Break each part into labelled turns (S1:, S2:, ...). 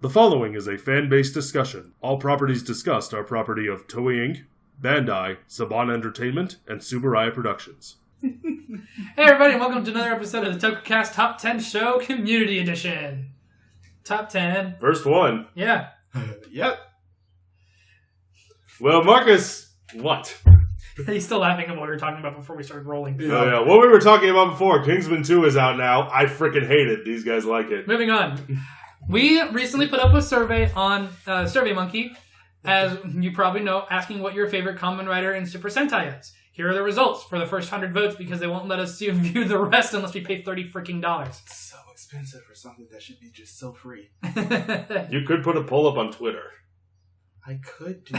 S1: The following is a fan-based discussion. All properties discussed are property of Toei Inc., Bandai, Saban Entertainment, and Subaraya Productions.
S2: Hey everybody, and welcome to another episode of the Tokucast Top 10 Show Community Edition. Top 10.
S1: First one.
S2: Yeah.
S3: Yep.
S1: Well, Marcus, what?
S2: He's still laughing at what we were talking about before we started rolling.
S1: Oh yeah, what we were talking about before, Kingsman 2 is out now. I freaking hate it. These guys like it.
S2: Moving on. We recently put up a survey on SurveyMonkey, as you probably know, asking what your favorite Kamen Rider and Super Sentai is. Here are the results for the first 100 votes because they won't let us view the rest unless we pay $30 freaking.
S3: It's so expensive for something that should be just so free.
S1: You could put a poll up on Twitter.
S3: I could do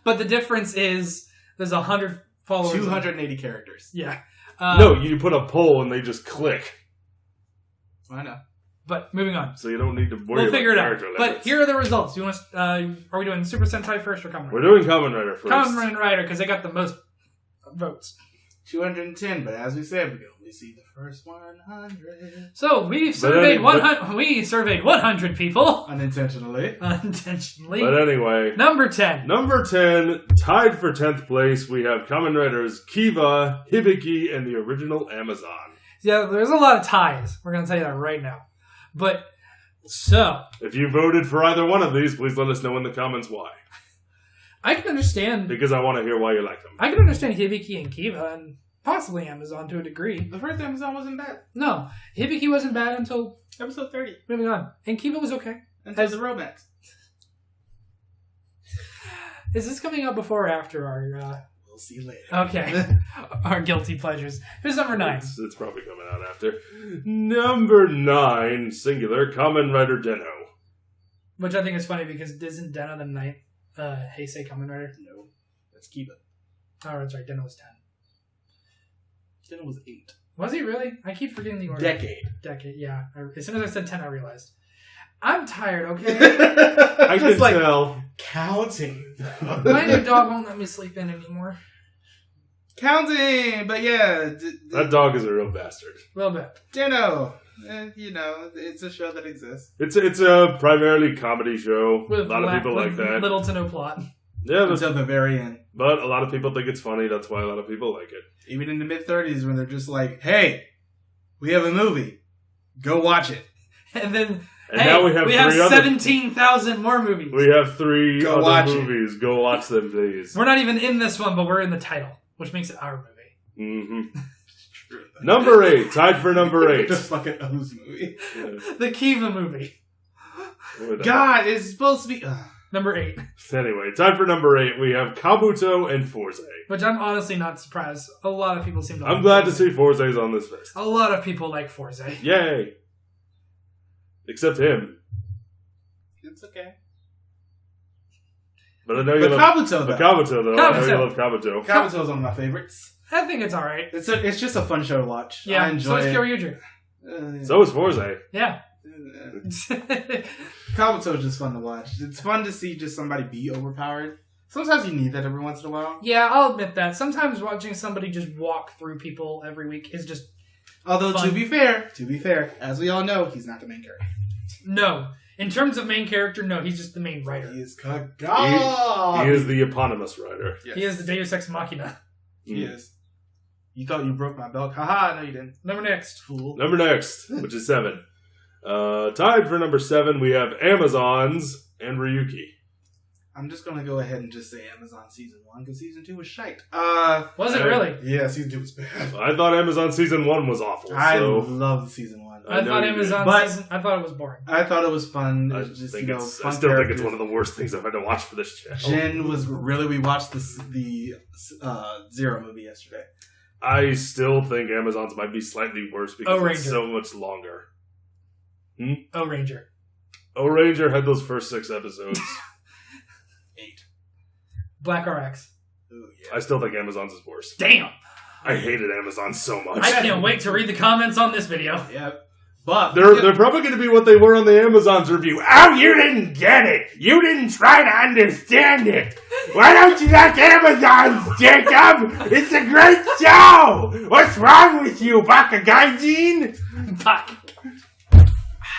S2: But the difference is there's 100 followers.
S3: 280 characters.
S2: Yeah.
S1: No, you put a poll and they just click.
S3: I know.
S2: But moving on.
S1: So you don't need to worry
S2: We'll figure it
S1: about
S2: out.
S1: character
S2: But
S1: limits.
S2: here are the results. You want to, are we doing Super Sentai first or Kamen Rider?
S1: We're doing Kamen Rider first.
S2: Kamen Rider, because they got the most votes.
S3: 210, but as we said, we can only see the first 100.
S2: So we surveyed 100. We surveyed 100 people
S3: Unintentionally.
S2: unintentionally.
S1: But anyway,
S2: Number 10.
S1: Number 10, tied for 10th place, we have Kamen Riders Kiva, Hibiki, and the original Amazon.
S2: Yeah, there's a lot of ties. We're gonna tell you that right now. But so
S1: If you voted for either one of these, please let us know in the comments why.
S2: I can understand.
S1: Because I want to hear why you like them.
S2: I can understand Hibiki and Kiva and possibly Amazon to a degree.
S3: The first Amazon wasn't bad.
S2: No, Hibiki wasn't bad until
S3: Episode 30.
S2: moving on, and Kiva was okay.
S3: Until the romance.
S2: Is this coming out before or after our?
S3: We'll see later.
S2: Okay, our guilty pleasures. Who's number 9?
S1: It's probably coming out after. Number 9, singular, Kamen Rider Den-O.
S2: Which I think is funny because isn't Den-O the 9th Heisei Kamen Rider?
S3: No. That's Kiba.
S2: Oh, that's right. Den-O was 10.
S3: Then it was 8.
S2: Was he really? I keep forgetting the order.
S3: Decade,
S2: yeah. As soon as I said 10, I realized. I'm tired, okay?
S1: I can tell.
S3: Counting.
S2: My new dog won't let me sleep in anymore.
S3: Counting! But yeah.
S1: That dog is a real bastard.
S2: A little bit.
S3: Dino. You know, it's a show that exists.
S1: It's a primarily comedy show.
S2: With
S1: a lot of people like that.
S2: Little to no plot.
S1: Yeah,
S3: Until the very end.
S1: but a lot of people think it's funny. That's why a lot of people like it.
S3: Even in the mid-30s when they're just like, hey, we have a movie. Go watch it.
S2: And then,
S1: And now we have three other-
S2: 17,000 more movies.
S1: We have 3
S3: Go
S1: other
S3: watch it.
S1: movies. Go watch them, please.
S2: We're not even in this one, but we're in the title, which makes it our movie.
S1: Mm-hmm. Number 8, tied for number 8.
S3: The fucking O's movie.
S1: Yeah.
S2: The Kiva movie.
S3: God, it's supposed to be...
S2: Number 8.
S1: Anyway, tied for number 8, we have Kabuto and Forze.
S2: Which I'm honestly not surprised. A lot of people seem to like
S1: I'm glad to
S2: Forze.
S1: see Forze's on this list.
S2: A lot of people like Forze.
S1: Yay! Except him.
S3: It's okay.
S1: But I know you
S3: But
S1: love
S3: Kabuto,
S1: But
S3: though.
S1: Kabuto, though. I know
S2: Kabuto.
S1: you love Kabuto.
S3: Kabuto's one of my favorites.
S2: I think it's alright.
S3: It's just a fun show to watch.
S2: Yeah,
S3: I enjoy
S2: so is
S3: it.
S2: Kyoryuger.
S1: So is Forze.
S2: Yeah.
S3: Kabuto is just fun to watch. It's fun to see just somebody be overpowered. Sometimes you need that every once in a while.
S2: Yeah, I'll admit that. Sometimes watching somebody just walk through people every week is just...
S3: Although,
S2: fun.
S3: to be fair, as we all know, he's not the main character.
S2: No. In terms of main character, no, he's just the main writer.
S3: He is Kouga.
S1: He is the eponymous writer.
S3: Yes.
S2: He is the Deus Ex Machina.
S3: He is. You thought you broke my belt. Haha, no you didn't.
S2: Number next.
S3: Fool.
S1: Number next, which is 7. Tied for number 7, we have Amazons and Ryuki.
S3: I'm just going to go ahead and just say Amazon Season 1, because Season 2 was shite.
S2: Was it really?
S3: Yeah, Season 2 was bad.
S1: I thought Amazon Season 1 was awful.
S3: I
S1: so
S3: loved Season 1.
S1: I
S2: I
S1: know
S2: thought
S1: you did.
S2: Amazon
S3: But-
S2: season... I thought it was boring.
S3: I thought it was fun. It
S1: I,
S3: was just,
S1: think
S3: you know,
S1: it's, I
S3: fun
S1: still think
S3: characters.
S1: it's one of the worst things I've had to watch for this channel.
S3: Jin was really... We watched the Zero movie yesterday.
S1: I still think Amazons might be slightly worse because
S2: Oh,
S1: it's
S2: Ranger.
S1: so much longer.
S2: Oh, Ranger.
S1: Oh, Ranger had those first 6 episodes.
S3: 8.
S2: Black RX.
S3: Ooh,
S1: I still think Amazons is worse.
S2: Damn!
S1: I hated Amazon so much.
S2: I can't wait to read the comments on this video.
S3: Yep. But...
S1: They're probably going to be what they were on the Amazons review. Oh, you didn't get it. You didn't try to understand it. Why don't you like Amazons, Jacob? It's a great show. What's wrong with you, Bakagaijin?
S2: Fuck.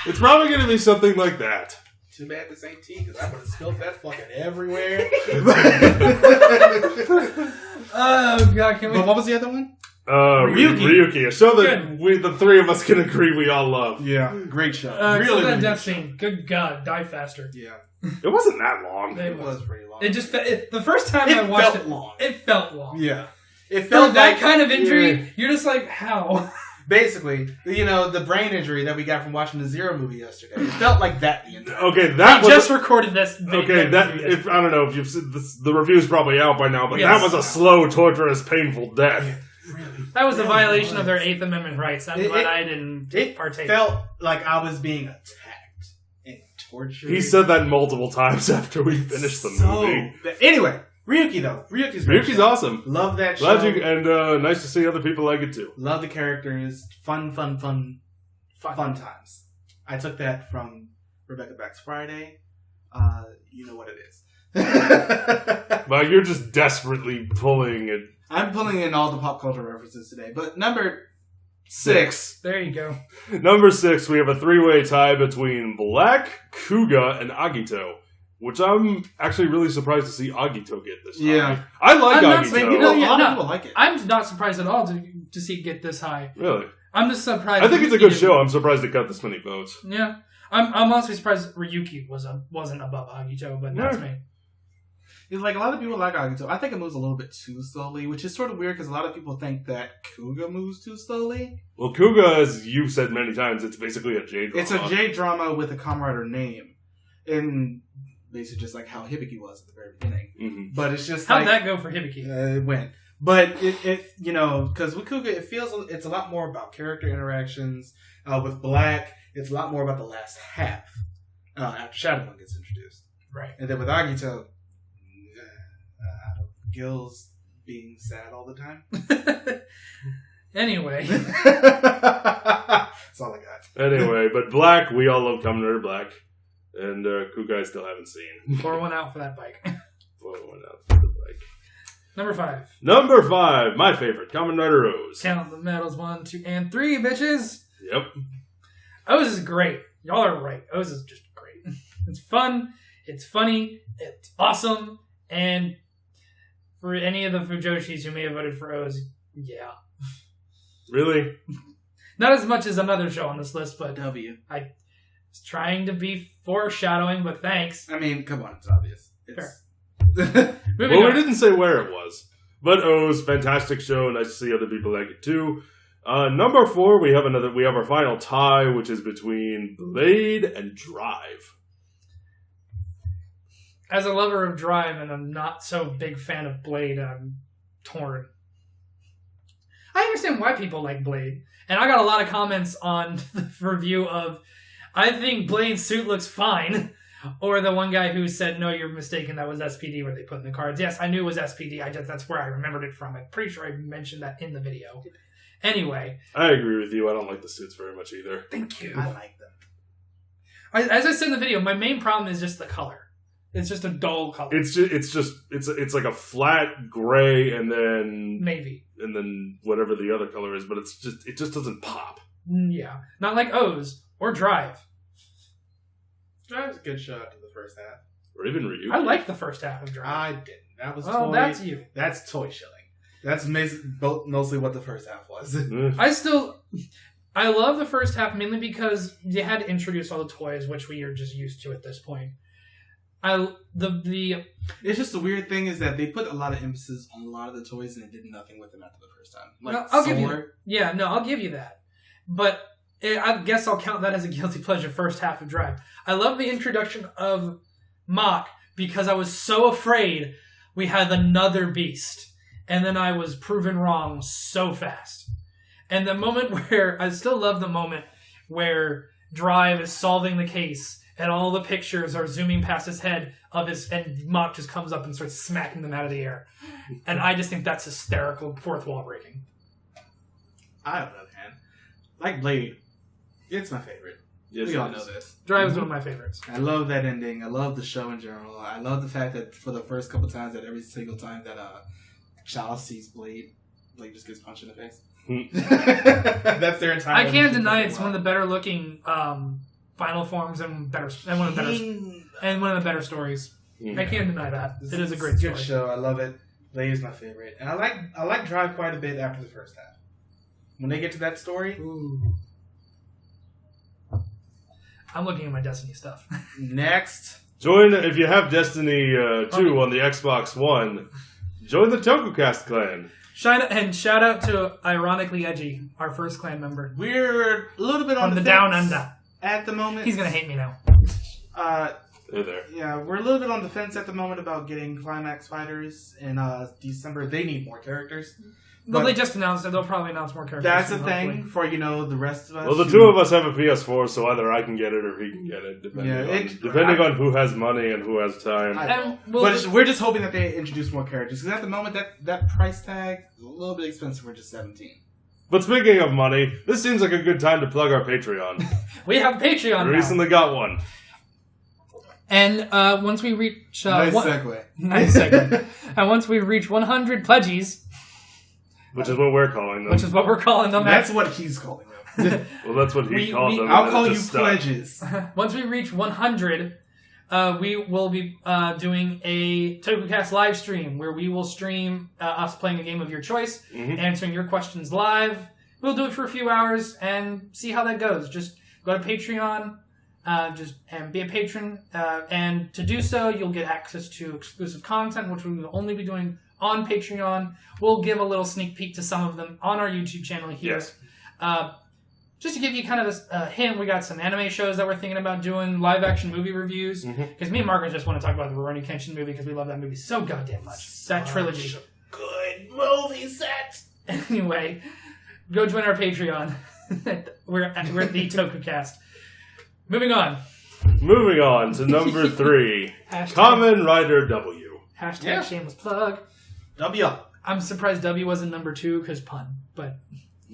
S1: It's probably going to be something like that.
S3: Too bad this ain't tea, because I would have spilled that fucking everywhere.
S2: Oh, God, can we...
S3: But what was the other one?
S1: Ryuki. A show that the three of us can agree we all love.
S3: Yeah, great show.
S2: Really that death scene. Good God, die faster.
S3: Yeah.
S1: It wasn't that long.
S2: It
S3: was pretty long.
S2: It just... the first time I watched it...
S3: long.
S2: It felt long.
S3: Yeah. It felt
S2: for that kind of injury, you're just like, how?
S3: Basically, the brain injury that we got from watching the Zero movie yesterday. It felt like that the entire
S1: Okay, that
S2: we
S1: was...
S2: just recorded this video.
S1: Okay, I don't know if you've seen this, the review's probably out by now, but that was a slow, torturous, painful death.
S3: Really?
S2: That was a violation of their 8th Amendment rights. I'm glad I didn't partake.
S3: It felt like I was being attacked and tortured.
S1: He said that multiple times after we finished the movie.
S3: Anyway, Ryuki though. Ryuki's
S1: awesome.
S3: Love that show.
S1: And nice to see other people like it too.
S3: Love the characters. Fun times. I took that from Rebecca Back's Friday. You know what it is.
S1: Well, you're just desperately pulling it.
S3: I'm pulling in all the pop culture references today. But number 6.
S2: There you go.
S1: Number 6, we have a 3-way tie between Black, Kouga, and Agito. Which I'm actually really surprised to see Agito get this high.
S3: Yeah.
S1: I like
S2: I'm
S1: Agito.
S2: not,
S3: a lot of people like it.
S2: I'm not surprised at all to see it get this high.
S1: Really?
S2: I'm just surprised.
S1: I think it's a good show. I'm surprised it got this many votes.
S2: Yeah. I'm honestly surprised Ryuki wasn't above Agito, but that's me.
S3: It's like a lot of people like Agito. I think it moves a little bit too slowly, which is sort of weird because a lot of people think that Kouga moves too slowly.
S1: Well, Kouga, as you've said many times, it's basically a J-drama.
S3: It's a J-drama with a Kamen Rider name. And basically just like how Hibiki was at the very beginning.
S1: Mm-hmm.
S3: But it's just
S2: How'd that go for Hibiki?
S3: It went. But it because with Kouga, it's a lot more about character interactions. With Black, it's a lot more about the last half after Shadowman gets introduced.
S2: Right.
S3: And then with Agito, Gil's being sad all the time.
S2: Anyway.
S3: That's all I got.
S1: Anyway, but Black, we all love Kamen Rider Black. And Kouga I still haven't seen.
S2: Pour one out for that bike.
S1: Pour one out for the bike.
S2: Number 5.
S1: Number 5, my favorite, Kamen Rider O's.
S2: Count the medals, 1, 2, and 3, bitches.
S1: Yep.
S2: O's is great. Y'all are right. O's is just great. It's fun. It's funny. It's awesome. And for any of the Fujoshis who may have voted for O's, yeah.
S1: Really?
S2: Not as much as another show on this list, but
S3: W.
S2: I was trying to be foreshadowing, but thanks.
S3: I mean, come on, it's obvious.
S2: Fair.
S1: Well, we didn't say where it was. But O's, fantastic show. Nice to see other people like it too. Number 4, we have our final tie, which is between Blade and Drive.
S2: As a lover of Drive and a not so big fan of Blade, I'm torn. I understand why people like Blade. And I got a lot of comments on the review of, I think Blade's suit looks fine. Or the one guy who said, no, you're mistaken, that was SPD where they put in the cards. Yes, I knew it was SPD. That's where I remembered it from. I'm pretty sure I mentioned that in the video. Anyway.
S1: I agree with you. I don't like the suits very much either.
S2: Thank you.
S3: I like them.
S2: As I said in the video, my main problem is just the color. It's just a dull color.
S1: It's like a flat gray and then
S2: navy.
S1: And then whatever the other color is, but it just doesn't pop.
S2: Yeah. Not like O's or Drive.
S3: Drive's a good shot to the first half.
S1: Or even Ryu.
S2: I like the first half of Drive.
S3: I didn't. That was
S2: toy. That's you.
S3: That's toy shilling. That's mostly what the first half was.
S2: I love the first half mainly because you had to introduce all the toys, which we are just used to at this point.
S3: It's just the weird thing is that they put a lot of emphasis on a lot of the toys and they did nothing with them after the first time.
S2: I'll give you that. But I guess I'll count that as a guilty pleasure first half of Drive. I love the introduction of Mach because I was so afraid we had another beast. And then I was proven wrong so fast. And the moment where, I still love the moment where Drive is solving the case and all the pictures are zooming past his head and Mach just comes up and starts smacking them out of the air. And I just think that's hysterical, fourth wall breaking.
S3: I, on the other hand, like Blade, it's my favorite.
S1: Yes,
S3: we all know this.
S2: Drive is one of my favorites.
S3: I love that ending. I love the show in general. I love the fact that for the first couple times, that every single time that Charles sees Blade just gets punched in the face. That's their entire...
S2: I can't deny it's one of the better looking final forms and one of the better stories. I can't deny that. It is a great story.
S3: Good show. I love it. Lei is my favorite, and I like Drive quite a bit after the first half. When they get to that story,
S2: Ooh. I'm looking at my Destiny stuff.
S3: Next.
S1: Join, if you have Destiny 2 on the Xbox One, join the Tokucast clan.
S2: Shout out to Ironically Edgy, our first clan member.
S3: We're a little bit on
S2: From the
S3: fence
S2: Down Under.
S3: at the moment.
S2: He's going to hate me now.
S1: Hey there.
S3: Yeah, we're a little bit on the fence at the moment about getting Climax Fighters in December. They need more characters.
S2: Well, they just announced it. They'll probably announce more characters.
S3: That's the
S2: hopefully.
S3: thing for, the rest of us.
S1: Well, the two of us have a PS4, so either I can get it or he can get it, depending on who has money and who has time.
S3: We're just hoping that they introduce more characters. Because at the moment, that price tag is a little bit expensive for just 17.
S1: But speaking of money, this seems like a good time to plug our Patreon.
S2: We have Patreon
S1: We
S2: now.
S1: recently got one.
S2: And once we reach...
S3: Nice segue.
S2: Nice segue. And once we reach 100 pledges...
S1: Which is what we're calling them.
S2: Which is what we're calling them.
S3: That's what he's calling them.
S1: Well, that's what he called them.
S3: I'll call you pledges.
S2: Once we reach 100, we will be doing a Tokucast live stream where we will stream us playing a game of your choice, answering your questions live. We'll do it for a few hours and see how that goes. Just go to Patreon, and be a patron. And to do so, you'll get access to exclusive content, which we will only be doing on Patreon. We'll give a little sneak peek to some of them on our YouTube channel here.
S1: Yes.
S2: Just to give you kind of a hint, we got some anime shows that we're thinking about doing, live-action movie reviews. Because me and Margaret just want to talk about the Rurouni Kenshin movie because we love that movie so goddamn much. That trilogy.
S3: Good movie set.
S2: Anyway, go join our Patreon. we're at the Tokucast. Moving on
S1: to number 3. Kamen Rider W.
S2: Hashtag shameless plug.
S3: W.
S2: I'm surprised W wasn't number 2 because pun, but...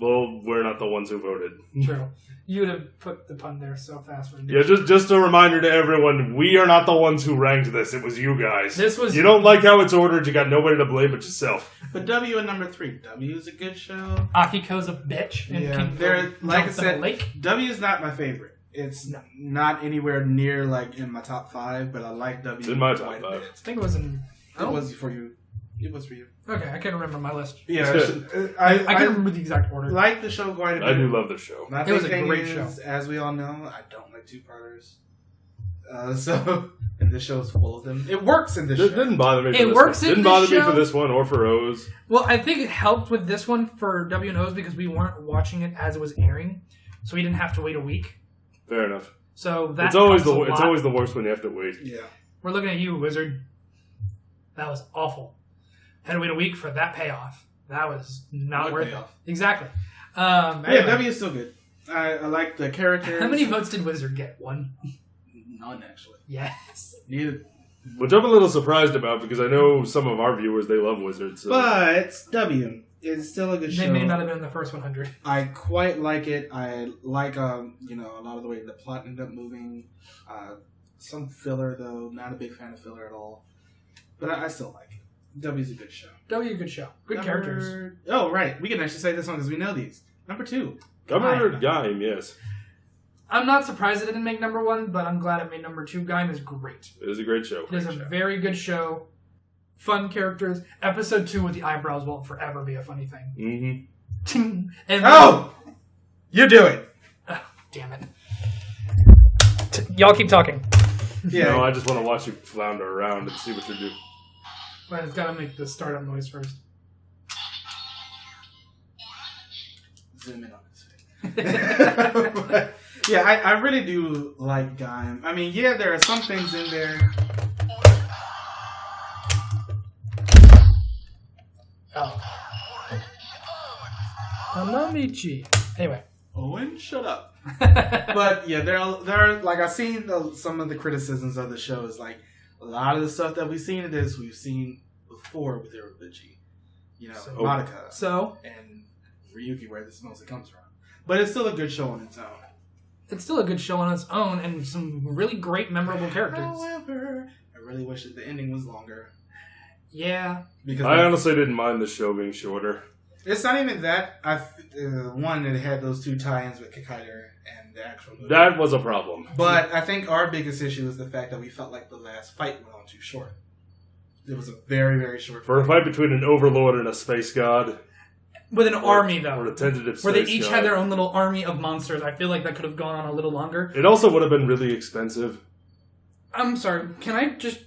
S1: Well, we're not the ones who voted.
S2: True. You would have put the pun there so fast.
S1: Yeah, just a reminder to everyone, we are not the ones who ranked this. It was you guys. You don't like how it's ordered, you got nobody to blame but yourself.
S3: But W at number 3. W is a good show.
S2: Akiko's a bitch. And
S3: like I said, W is not my favorite. It's not anywhere near in my top 5, but I like W.
S1: It's in my top 5.
S2: I think it was in...
S3: It was for you. It was for you.
S2: Okay, I can't remember my list.
S3: Yeah,
S2: I can't remember the exact order.
S3: Like the show quite a bit.
S1: I do love the show.
S3: My
S2: it was a
S3: thing
S2: great
S3: is,
S2: show.
S3: As we all know, I don't like two-parters. And this show is full of them. It works in this show.
S1: It didn't bother me for
S2: It
S1: this
S2: works
S1: one.
S2: in
S1: Didn't
S2: this
S1: bother me
S2: show?
S1: for this one or for O's.
S2: Well, I think it helped with this one for W and O's because we weren't watching it as it was airing, so we didn't have to wait a week.
S1: Fair enough.
S2: So that
S1: it's always the worst when you have to wait.
S3: Yeah.
S2: We're looking at you, Wizard. That was awful. Had to wait a week for that payoff. That was not worth it. Exactly. Anyway.
S3: W is still good. I like the characters.
S2: How many votes did Wizard get? 1?
S3: None, actually.
S2: Yes.
S3: Neither.
S1: Which I'm a little surprised about because I know some of our viewers, they love Wizards. So.
S3: But W is still a good show.
S2: They may not have been in the first 100.
S3: I quite like it. I like, a lot of the way the plot ended up moving. Some filler, though. Not a big fan of filler at all. But I still like it. W's a good show.
S2: W, good show. Good characters.
S3: Oh, right. We can actually say this one because we know these. Number 2.
S1: Kamen Gaim, yes.
S2: I'm not surprised it didn't make number 1, but I'm glad it made number 2. Gaim is great.
S1: It is a great show.
S2: It is a very good show. Fun characters. Episode 2 with the eyebrows will forever be a funny thing.
S1: Mm-hmm.
S2: And
S3: you do it.
S2: Oh, damn it. Y'all keep talking.
S3: Yeah.
S1: No, I just want to watch you flounder around and see what you do.
S2: But it's got to make the startup noise first.
S3: Zoom in on this thing. Yeah, I really do like Gaim. I mean, yeah, there are some things in there.
S2: Oh. Hanamichi. Anyway.
S3: Owen, shut up. But yeah, there are like I've seen some of the criticisms of the show is like a lot of the stuff that we've seen in this we've seen before with Irobuchi. Madoka. And Ryuki, where this mostly comes from. But it's still a good show on its own.
S2: It's still a good show on its own and some really great memorable characters.
S3: However, I really wish that the ending was longer.
S2: Yeah.
S3: Because
S1: I honestly didn't mind the show being shorter.
S3: It's not even that. One, it had those 2 tie-ins with Kikaider and the actual movie.
S1: That was a problem.
S3: But I think our biggest issue is the fact that we felt like the last fight went on too short. It was a very, very short
S1: For a fight between an overlord and a space god.
S2: With an army, though.
S1: Or a tentative space
S2: where they each
S1: god.
S2: had their own little army of monsters. I feel like that could have gone on a little longer.
S1: It also would have been really expensive.
S2: I'm sorry, can I just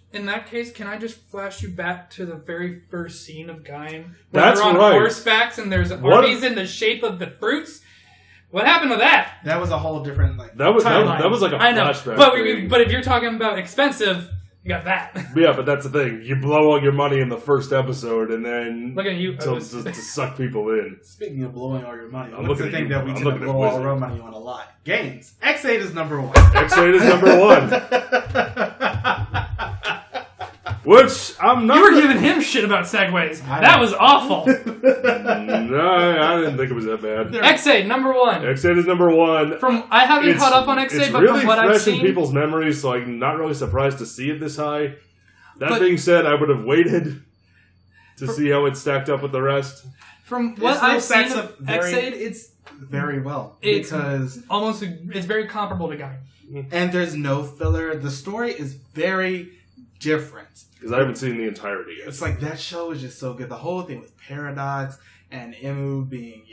S2: flash you back to the very first scene of Gaim? Where
S1: That's
S2: they're on
S1: right.
S2: horsebacks and there's armies in the shape of the fruits? What happened to that?
S3: That was a whole different, like...
S1: That was
S2: timeline.
S1: like a
S2: I know,
S1: flashback thing.
S2: but if you're talking about expensive, you got that.
S1: Yeah, but that's the thing. You blow all your money in the first episode and then...
S2: Look at you.
S1: To suck people in.
S3: Speaking of blowing all your money,
S1: I'm
S3: what's the
S1: looking at
S3: thing
S1: you.
S3: that we
S1: I'm
S3: tend to
S1: looking at
S3: blow all
S1: Wizard.
S3: our money on a lot? Games. X8 is number 1.
S1: X8 is number 1. Which, I'm not...
S2: You were giving him shit about segues. That was awful.
S1: No, I didn't think it was that bad.
S2: X8, number 1.
S1: X8 is number 1.
S2: I haven't caught up on X8,
S1: it's
S2: but
S1: really
S2: from what I've
S1: fresh
S2: seen...
S1: in people's memories, so I'm not really surprised to see it this high. That
S2: But-
S1: being said, I would have waited to see how it stacked up with the rest.
S2: From what
S3: It still
S2: I've
S3: stacks
S2: seen
S3: up
S2: of
S3: very-
S2: X8, it's
S3: Very well.
S2: It's-
S3: Because...
S2: it's very comparable to Gaim.
S3: And there's no filler. The story is very different.
S1: Because I haven't seen the entirety yet.
S3: It's like that show is just so good. The whole thing with Paradox and Emu being,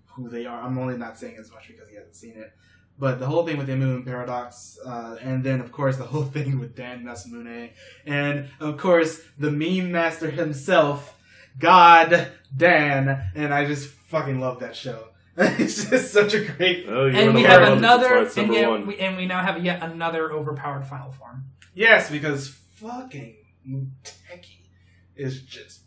S3: who they are. I'm only not saying as much because he hasn't seen it. But the whole thing with Emu and Paradox, and then of course the whole thing with Dan Masamune, and of course the meme master himself, God Dan, and I just fucking love that show. It's just such a great.
S1: Oh, you
S2: And
S1: wanna
S2: we
S1: learn
S2: have
S1: about
S2: another,
S1: it's number one.
S2: we now have yet another overpowered final form.
S3: Yes, because fucking Muteki is just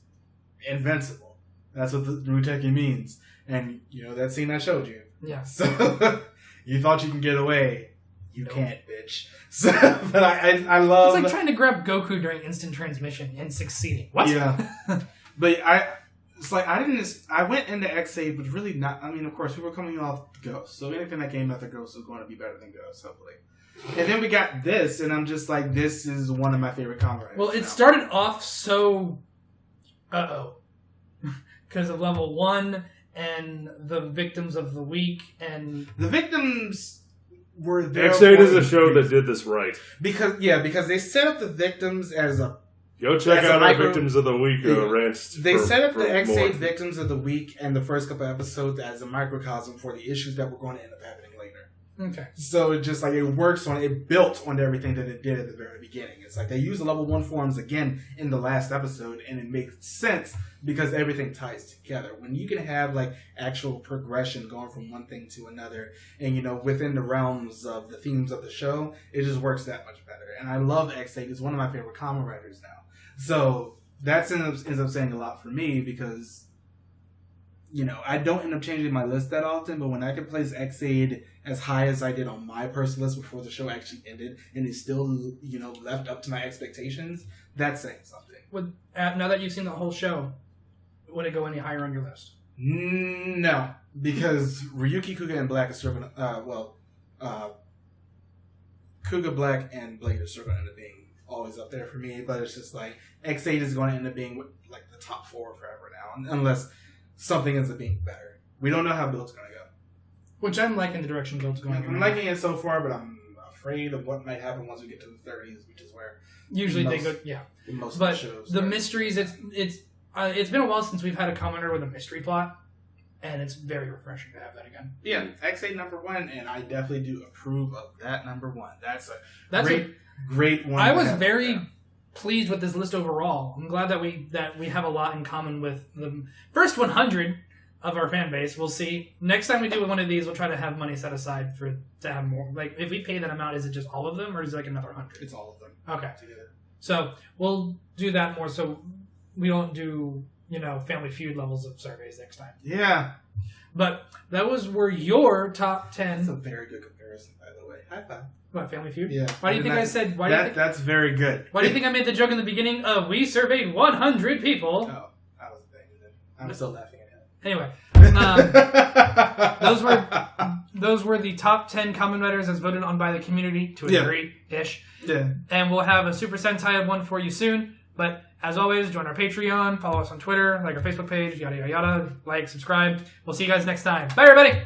S3: invincible. That's what the Muteki means. And, that scene I showed you.
S2: Yeah.
S3: So, you thought you can get away. You can't, bitch. So, but I love...
S2: It's like trying to grab Goku during instant transmission and succeeding. What?
S3: Yeah. But I went into X8, but really not... I mean, of course, we were coming off Ghost. So anything that came after Ghost was going to be better than Ghost, hopefully. And then we got this, and I'm just like, this is one of my favorite Kamen Riders.
S2: Well, it
S3: now.
S2: started off so... Because of level 1 and the victims of the week and...
S3: The victims were there...
S1: X8 is a show that did this right.
S3: Because they set up the victims as a...
S1: Go check
S3: As a
S1: out our
S3: micro-
S1: Victims of the Week rants.
S3: They set up the
S1: for
S3: X8
S1: more.
S3: victims of the week and the first couple episodes as a microcosm for the issues that were going to end up happening later.
S2: Okay.
S3: So it just it built on everything that it did at the very beginning. It's like they used the level 1 forms again in the last episode, and it makes sense because everything ties together. When you can have actual progression going from one thing to another, and within the realms of the themes of the show, it just works that much better. And I love X8. It's one of my favorite Kamen Riders now. So that ends up saying a lot for me because, I don't end up changing my list that often, but when I can place X8 as high as I did on my personal list before the show actually ended, and it still, left up to my expectations, that's saying something.
S2: Now that you've seen the whole show, would it go any higher on your list?
S3: No, because Ryuki, Kouga, and Black is still going to, Kouga, Black, and Blade are still going to end up being always up there for me, but it's just X8 is going to end up being the top 4 forever now, unless something ends up being better. We don't know how Build's going to go.
S2: Which I'm liking the direction Build's going.
S3: I'm liking it so far, but I'm afraid of what might happen once we get to the 30s, which is where
S2: Usually
S3: most,
S2: they go, yeah.
S3: Most
S2: But
S3: of the shows.
S2: the mysteries, it's been a while since we've had a commenter with a mystery plot, and it's very refreshing to have that again.
S3: Yeah, X8 number 1, and I definitely do approve of that number 1. That's great one.
S2: I was very pleased with this list overall. I'm glad that we have a lot in common with the first 100 of our fan base. We'll see. Next time we do one of these, we'll try to have money set aside to have more. If we pay that amount, is it just all of them, or is it another 100?
S3: It's all of them.
S2: Okay.
S3: Together.
S2: So we'll do that more so we don't do, Family Feud levels of surveys next time.
S3: Yeah.
S2: But were your top 10.
S3: That's a very good comparison, by the way. High five.
S2: What, Family Feud?
S3: Yeah.
S2: Why do you think I said...
S3: That's very good.
S2: Why do you think I made the joke in the beginning of we surveyed 100 people?
S3: Oh, I was a thing. I'm still laughing at it.
S2: Anyway, those were the top 10 Kamen Riders as voted on by the community to a degree-ish.
S3: Yeah.
S2: And we'll have a Super Sentai one for you soon. But as always, join our Patreon, follow us on Twitter, like our Facebook page, yada, yada, yada. Like, subscribe. We'll see you guys next time. Bye, everybody!